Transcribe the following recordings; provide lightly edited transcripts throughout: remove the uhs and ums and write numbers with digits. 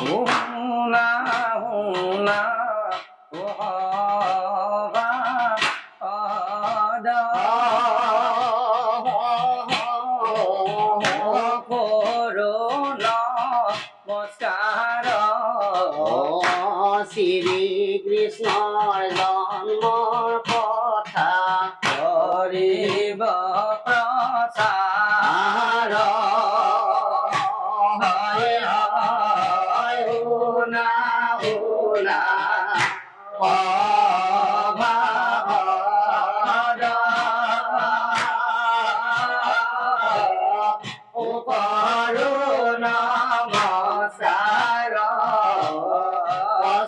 শুনা শুনা শ্ৰী কৃষ্ণৰ জন্মৰ কথা কৰিব প্ৰচাৰ হয় হয় শুনা শুনা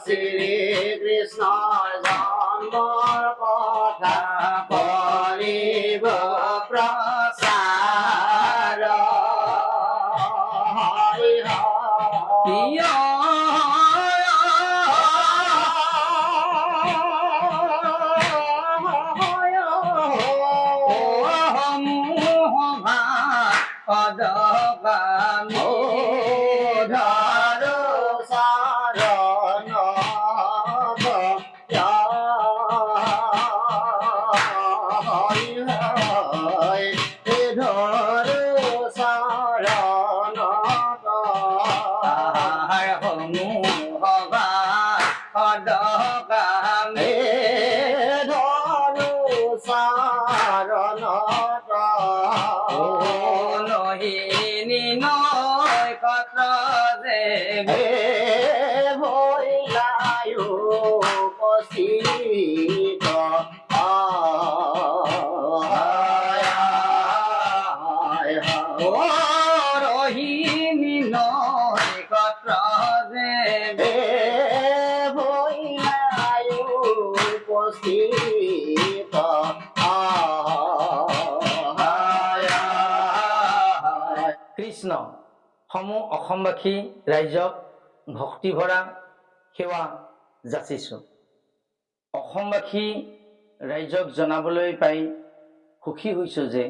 শ্ৰী কৃষ্ণৰ জন্মৰ কথা কৰিব প্ৰচাৰ হয় প্ৰিয় পদগামী ধৰো চৰণ ধৰো চৰণ পদগামী ধৰো চৰণ নহিনী নৈ কত যে ভৈলায়ু উপস্থিত ৰহিনী নৈ কত যে ভৈলায়ু উপস্থিত কৃষ্ণ সমূহ অসমবাসী ৰাইজক ভক্তি ভৰা সেৱা যাচিছোঁ। অসমবাসী ৰাইজক জনাবলৈ পাই সুখী হৈছোঁ যে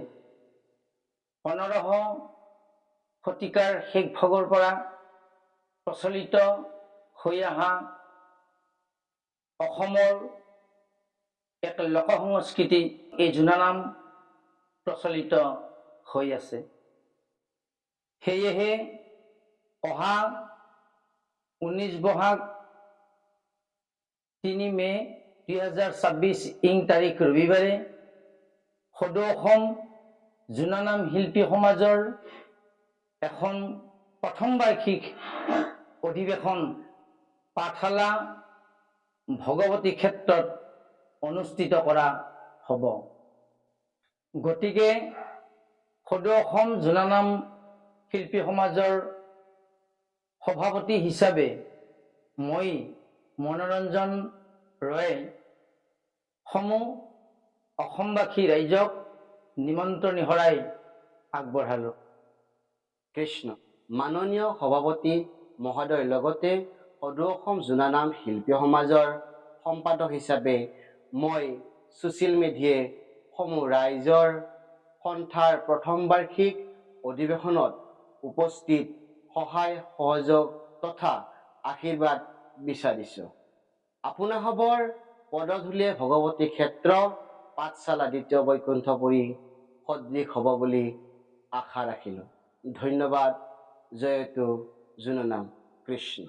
1500 শতিকাৰ শেষ ভাগৰ পৰা প্ৰচলিত হৈ অহা অসমৰ এক লোক সংস্কৃতি এই জোনানাম প্ৰচলিত হৈ আছে। সেয়েহে অহা 19 বহাগ 3 মে 2026 ইং তাৰিখ ৰবিবাৰে সদৌ অসম জোনানাম শিল্পী সমাজৰ এখন প্ৰথম বাৰ্ষিক অধিৱেশন পাঠশালা ভগৱতী ক্ষেত্ৰত অনুষ্ঠিত কৰা হ'ব। গতিকে সদৌ অসম জোনানাম শিল্পী সমাজৰ সভাপতি হিচাপে মই মনোৰঞ্জন ৰয়ে সমূহ অসমবাসী ৰাইজক নিমন্ত্ৰণী শৰাই আগবঢ়ালোঁ। কৃষ্ণ মাননীয় সভাপতি মহোদয়ৰ লগতে সদৌ অসম জোনানাম শিল্পী সমাজৰ সম্পাদক হিচাপে মই সুশীল মেধিয়ে সমূহ ৰাইজৰ সন্থাৰ প্ৰথম বাৰ্ষিক অধিৱেশনত উপস্থিত সহায় সহযোগ তথা আশীৰ্বাদ বিচাৰিছোঁ। আপোনাসৱৰ পদধূলিয়ে ভগৱতী ক্ষেত্ৰ পাঠশালা দ্বিতীয় বৈকুণ্ঠপুৰী সদৃশ হ'ব বুলি আশা ৰাখিলোঁ। ধন্যবাদ। জয়তু জোনানাম কৃষ্ণ।